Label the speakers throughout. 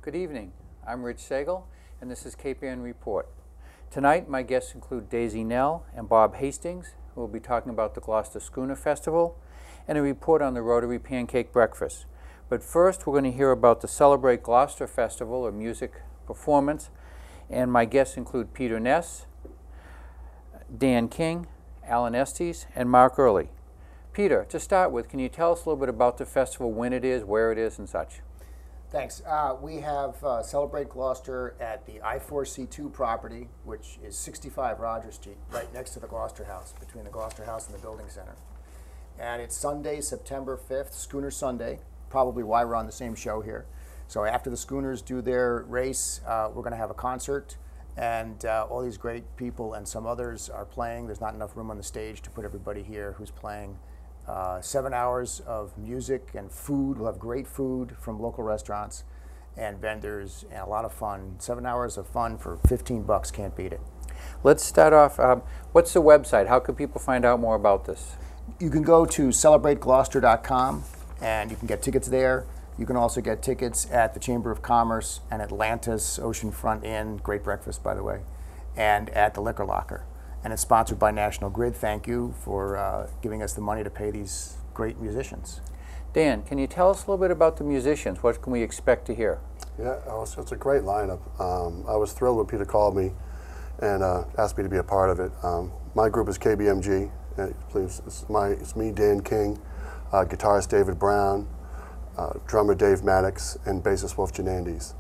Speaker 1: Good evening. I'm Rich Sagal, and this is Cape Ann Report. Tonight, my guests include Daisy Nell and Bob Hastings, who will be talking about the Gloucester Schooner Festival and a report on the Rotary Pancake Breakfast. But first, we're going to hear about the Celebrate Gloucester Festival, a music performance, and my guests include Peter Ness, Dan King, Alan Estes, and Mark Early. Peter, to start with, can you tell us a little bit about the festival, when it is, where it is, and such?
Speaker 2: Thanks. We have Celebrate Gloucester at the I-4C2 property, which is 65 Rogers Street, right next to the Gloucester House, between the Gloucester House and the Building Center. And it's Sunday, September 5th, Schooner Sunday, probably why we're on the same show here. So after the Schooners do their race, we're going to have a concert, and all these great people and some others are playing. There's not enough room on the stage to put everybody here who's playing. 7 hours of music and food. We'll have great food from local restaurants and vendors, and a lot of fun. 7 hours of fun for 15 bucks, can't beat it.
Speaker 1: Let's start off, what's the website? How can people find out more about this?
Speaker 2: You can go to celebrategloucester.com and you can get tickets there. You can also get tickets at the Chamber of Commerce and Atlantis Oceanfront Inn, great breakfast by the way, and at the Liquor Locker. And it's sponsored by National Grid. Thank you for giving us the money to pay these great musicians.
Speaker 1: Dan, can you tell us a little bit about the musicians? What can we expect to hear?
Speaker 3: Yeah, it's a great lineup. I was thrilled when Peter called me and asked me to be a part of it. My group is KBMG. It's me, Dan King, guitarist David Brown, drummer Dave Maddox, and bassist Wolf Janandes.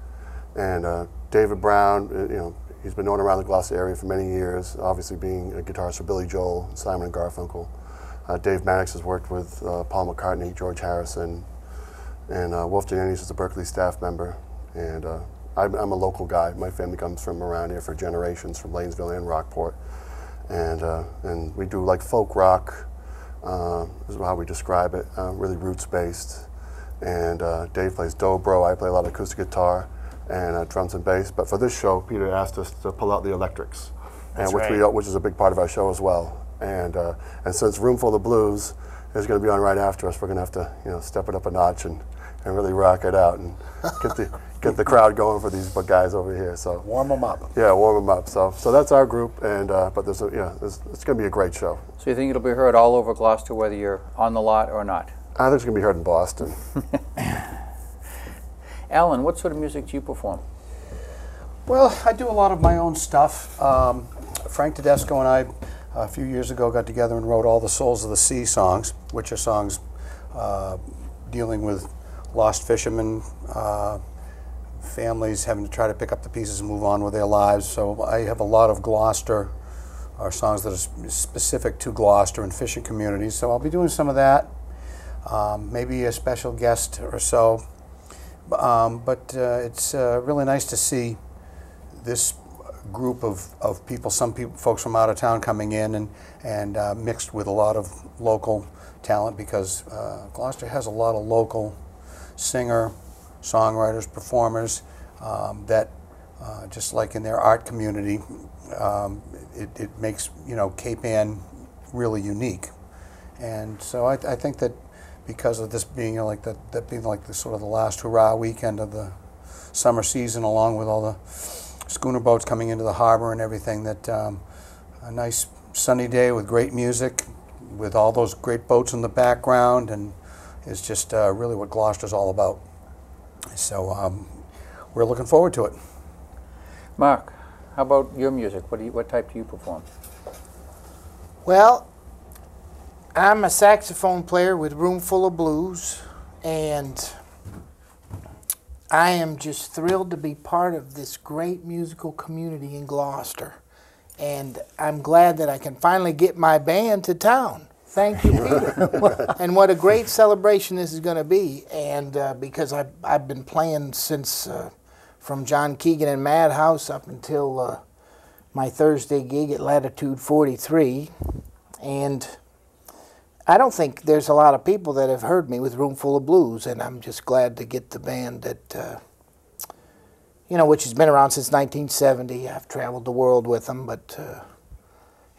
Speaker 3: And David Brown, he's been known around the Gloucester area for many years, obviously being a guitarist for Billy Joel, Simon and Garfunkel. Dave Maddox has worked with Paul McCartney, George Harrison, and Wolf Janandes is a Berkeley staff member. And I'm a local guy. My family comes from around here for generations, from Lanesville and Rockport. And we do like folk rock, is how we describe it, really roots-based. And Dave plays dobro, I play a lot of acoustic guitar and drums and bass. But for this show, Peter asked us to pull out the electrics, which is a big part of our show as well. And since Room Full of Blues is going to be on right after us, we're going to have to step it up a notch and really rock it out and get the crowd going for these guys over here. So
Speaker 2: warm them up.
Speaker 3: Yeah, warm them up. So that's our group, and but it's going to be a great show.
Speaker 1: So you think it'll be heard all over Gloucester, whether you're on the lot or not?
Speaker 3: I think it's going to be heard in Boston.
Speaker 1: Alan, what sort of music do you perform?
Speaker 4: Well, I do a lot of my own stuff. Frank Tedesco and I, a few years ago, got together and wrote all the Souls of the Sea songs, which are songs dealing with lost fishermen, families having to try to pick up the pieces and move on with their lives. So I have a lot of Gloucester, or songs that are specific to Gloucester and fishing communities. So I'll be doing some of that, maybe a special guest or so. But it's really nice to see this group of people, folks from out of town coming in and mixed with a lot of local talent, because Gloucester has a lot of local singer, songwriters, performers that just like in their art community, it makes Cape Ann really unique. And so I think that because of this being that being like the sort of the last hurrah weekend of the summer season, along with all the schooner boats coming into the harbor and everything, that a nice sunny day with great music, with all those great boats in the background, and is just really what Gloucester's all about. So we're looking forward to it.
Speaker 1: Mark, how about your music? What type do you perform?
Speaker 5: Well, I'm a saxophone player with Room Full of Blues, and I am just thrilled to be part of this great musical community in Gloucester. And I'm glad that I can finally get my band to town. Thank you, Peter. And what a great celebration this is going to be. And because I've been playing since from John Keegan and Madhouse up until my Thursday gig at Latitude 43. And I don't think there's a lot of people that have heard me with Room Full of Blues, and I'm just glad to get the band that, which has been around since 1970. I've traveled the world with them, but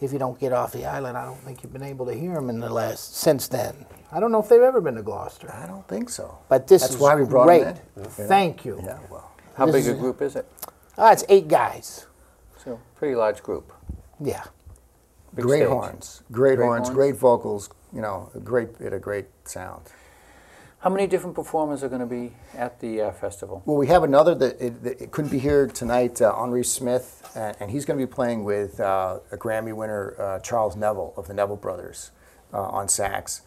Speaker 5: if you don't get off the island, I don't think you've been able to hear them since then. I don't know if they've ever been to Gloucester.
Speaker 2: I don't think so.
Speaker 5: But this
Speaker 2: That's
Speaker 5: is
Speaker 2: why we brought
Speaker 5: great.
Speaker 2: them in.
Speaker 5: Thank you.
Speaker 2: Yeah, well.
Speaker 1: How
Speaker 5: This
Speaker 1: big
Speaker 5: is-
Speaker 1: a group is it?
Speaker 5: It's 8 guys.
Speaker 1: So, pretty large group.
Speaker 5: Yeah.
Speaker 1: Big
Speaker 2: Great
Speaker 1: stage.
Speaker 2: horns, great
Speaker 1: Great
Speaker 2: horns,
Speaker 1: horns.
Speaker 2: great vocals. You know, a great sound.
Speaker 1: How many different performers are going to be at the festival?
Speaker 2: Well, we have another that it couldn't be here tonight, Henri Smith, and he's going to be playing with a Grammy winner, Charles Neville of the Neville Brothers, on sax.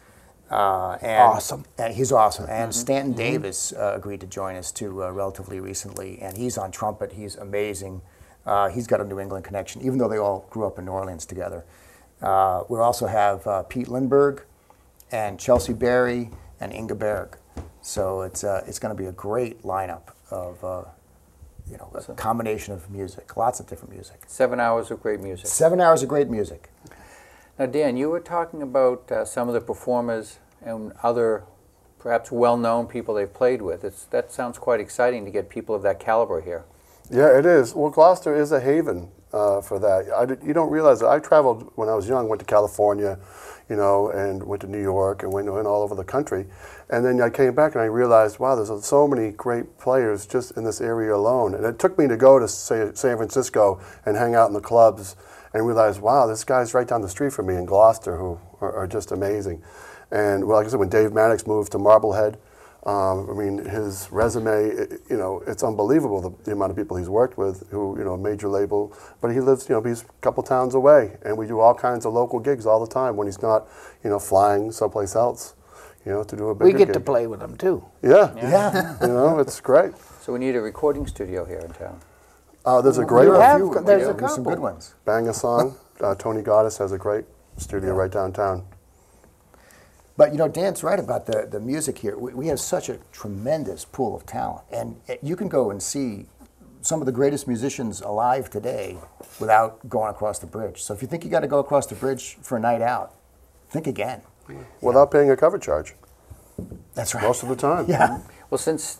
Speaker 5: Awesome.
Speaker 2: And he's awesome. And Stanton Davis agreed to join us too relatively recently, and he's on trumpet. He's amazing. He's got a New England connection, even though they all grew up in New Orleans together. We also have Pete Lindbergh and Chelsea Berry and Inga Berg. So it's going to be a great lineup of a combination of music, lots of different music.
Speaker 1: 7 hours of great music.
Speaker 2: 7 hours of great music.
Speaker 1: Now, Dan, you were talking about some of the performers and other, perhaps well-known people they've played with. That sounds quite exciting to get people of that caliber here.
Speaker 3: Yeah, it is. Well, Gloucester is a haven for that. You don't realize that. I traveled when I was young, went to California, and went to New York and went all over the country. And then I came back and I realized, wow, there's so many great players just in this area alone. And it took me to go to, say, San Francisco and hang out in the clubs and realize, wow, this guy's right down the street from me in Gloucester who are just amazing. And, well, like I said, when Dave Maddox moved to Marblehead, I mean, his resume, it's unbelievable, the amount of people he's worked with who, a major label. But he lives, he's a couple towns away, and we do all kinds of local gigs all the time when he's not, flying someplace else, to do a bigger
Speaker 5: We get
Speaker 3: gig.
Speaker 5: to play with them too.
Speaker 3: Yeah,
Speaker 2: Yeah.
Speaker 3: it's great.
Speaker 1: So we need a recording studio here in town.
Speaker 3: There's a great
Speaker 5: You
Speaker 3: one.
Speaker 5: have-
Speaker 2: Few-
Speaker 5: there's a
Speaker 2: some
Speaker 5: couple.
Speaker 2: good ones.
Speaker 3: Bang a Song. Tony Goddess has a great studio right downtown.
Speaker 2: But Dan's right about the music here. We have such a tremendous pool of talent, and you can go and see some of the greatest musicians alive today without going across the bridge. So if you think you got to go across the bridge for a night out, think again.
Speaker 3: Without paying a cover charge,
Speaker 2: That's right.
Speaker 3: most of the time.
Speaker 2: Yeah.
Speaker 1: Well, since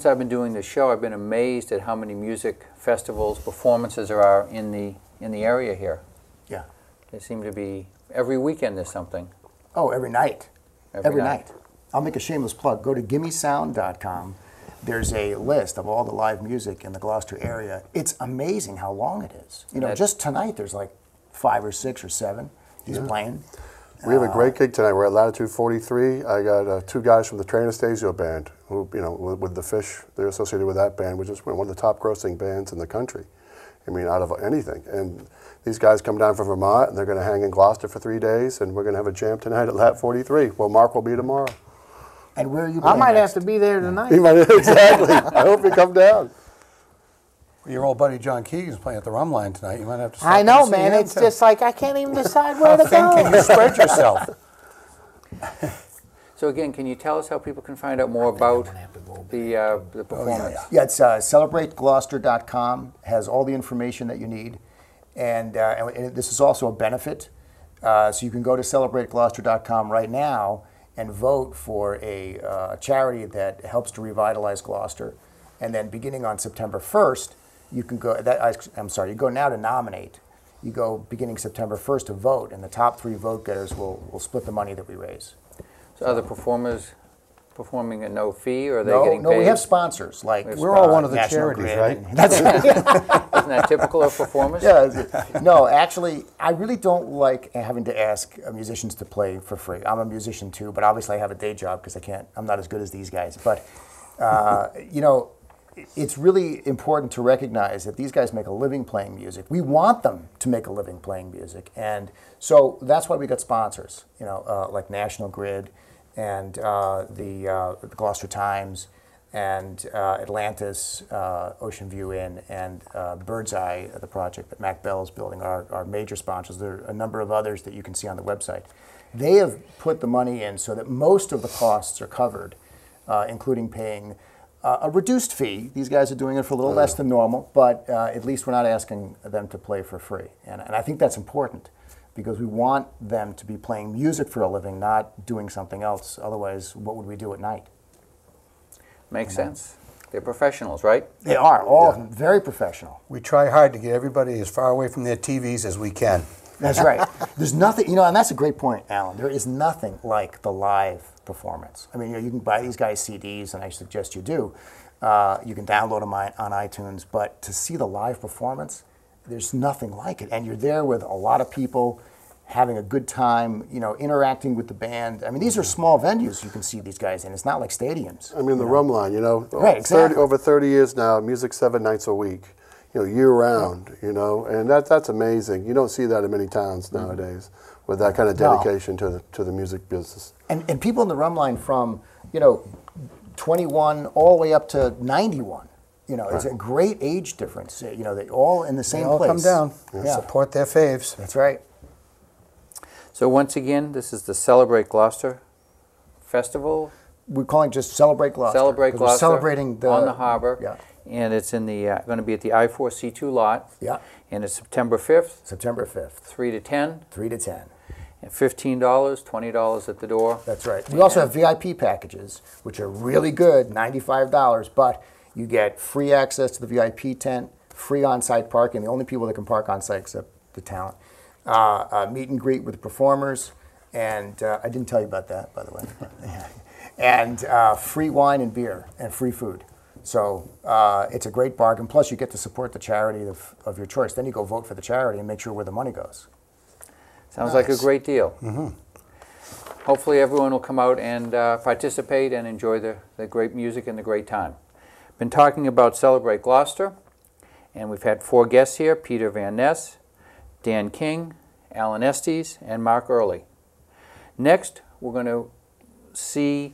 Speaker 1: I've been doing this show, I've been amazed at how many music festivals, performances there are in the area here.
Speaker 2: Yeah.
Speaker 1: They seem to be, every weekend there's something.
Speaker 2: Oh, every night.
Speaker 1: Every night.
Speaker 2: I'll make a shameless plug. Go to gimmesound.com. There's a list of all the live music in the Gloucester area. It's amazing how long it is. Just tonight there's like 5 or 6 or 7 he's playing.
Speaker 3: We have a great gig tonight. We're at Latitude 43. I got 2 guys from the Train Anastasio band who, with the Fish, they're associated with that band, which is one of the top grossing bands in the country. I mean, out of anything. And these guys come down from Vermont, and they're going to hang in Gloucester for 3 days, and we're going to have a jam tonight at Lat 43. Well, Mark will be tomorrow.
Speaker 2: And where are you
Speaker 5: I
Speaker 2: playing
Speaker 5: might
Speaker 2: next?
Speaker 5: have to be there tonight.
Speaker 3: He might, exactly. I hope you come down.
Speaker 4: Your old buddy John Keegan's playing at the Rum Line tonight. You might have to. Stop
Speaker 5: I know,
Speaker 4: and see
Speaker 5: man.
Speaker 4: him
Speaker 5: It's
Speaker 4: too.
Speaker 5: just like I can't even decide where to
Speaker 4: How thin can
Speaker 5: go.
Speaker 4: you spread yourself?
Speaker 1: So again, can you tell us how people can find out more about the performance?
Speaker 2: Yeah, it's celebrategloucester.com. Has all the information that you need. And this is also a benefit. So you can go to celebrategloucester.com right now and vote for a charity that helps to revitalize Gloucester. And then beginning on September 1st, you can go, you go now to nominate. You go beginning September 1st to vote, and the top 3 vote getters will split the money that we raise.
Speaker 1: So are the performers performing at no fee, or are they
Speaker 2: No,
Speaker 1: getting
Speaker 2: no,
Speaker 1: paid?
Speaker 2: we have sponsors like
Speaker 4: We're all one of the
Speaker 2: National
Speaker 4: charities,
Speaker 2: Grid.
Speaker 4: right?
Speaker 2: That's right.
Speaker 1: Isn't that typical of performers?
Speaker 2: Yeah, no, actually, I really don't like having to ask musicians to play for free. I'm a musician too, but obviously I have a day job because I'm not as good as these guys. But, it's really important to recognize that these guys make a living playing music. We want them to make a living playing music. And so that's why we got sponsors, like National Grid and the Gloucester Times and Atlantis, Ocean View Inn, and Bird's Eye, the project that Mac Bell is building, are major sponsors. There are a number of others that you can see on the website. They have put the money in so that most of the costs are covered, including paying a reduced fee. These guys are doing it for a little less than normal, but at least we're not asking them to play for free. And I think that's important because we want them to be playing music for a living, not doing something else. Otherwise, what would we do at night?
Speaker 1: Makes sense. They're professionals, right?
Speaker 2: They are all very professional.
Speaker 4: We try hard to get everybody as far away from their TVs as we can.
Speaker 2: That's right. There's nothing, you know, and that's a great point, Alan. There is nothing like the live performance. I mean, you know, you can buy these guys CDs, and I suggest you do. You can download them on iTunes, but to see the live performance, there's nothing like it. And you're there with a lot of people having a good time, you know, interacting with the band. I mean, these are small venues you can see these guys in. It's not like stadiums.
Speaker 3: I mean, the rum line, you know,
Speaker 2: Right, exactly.
Speaker 3: over 30 years now, music 7 nights a week, you know, year round, you know, and that's amazing. You don't see that in many towns nowadays with that kind of dedication to the music business.
Speaker 2: And people in the rum line from, you know, 21 all the way up to 91. You know, it's a great age difference. You know, they all in the same
Speaker 4: They all
Speaker 2: place.
Speaker 4: come down,
Speaker 2: Yeah.
Speaker 4: support their faves.
Speaker 2: That's right.
Speaker 1: So once again, this is the Celebrate Gloucester Festival.
Speaker 2: We're calling it just Celebrate Gloucester.
Speaker 1: Celebrate
Speaker 2: 'cause we're
Speaker 1: Gloucester
Speaker 2: celebrating
Speaker 1: on the harbor.
Speaker 2: Yeah.
Speaker 1: And it's in the going to be at the I-4C2 lot.
Speaker 2: Yeah.
Speaker 1: And it's September 5th,
Speaker 2: September 5th,
Speaker 1: 3 to 10,
Speaker 2: 3 to 10.
Speaker 1: and $15, $20 at the door.
Speaker 2: That's right. We also have VIP packages, which are really good, $95, but you get free access to the VIP tent, free on-site parking, the only people that can park on-site except the talent, meet and greet with the performers, and I didn't tell you about that, by the way, and free wine and beer and free food. So it's a great bargain. Plus, you get to support the charity of your choice. Then you go vote for the charity and make sure where the money goes.
Speaker 1: Sounds like a
Speaker 2: Nice.
Speaker 1: great deal. Hopefully everyone will come out and participate and enjoy the great music and the great time. Been talking about Celebrate Gloucester, and we've had 4 guests here: Peter Van Ness, Dan King, Alan Estes, and Mark Early. Next, we're going to see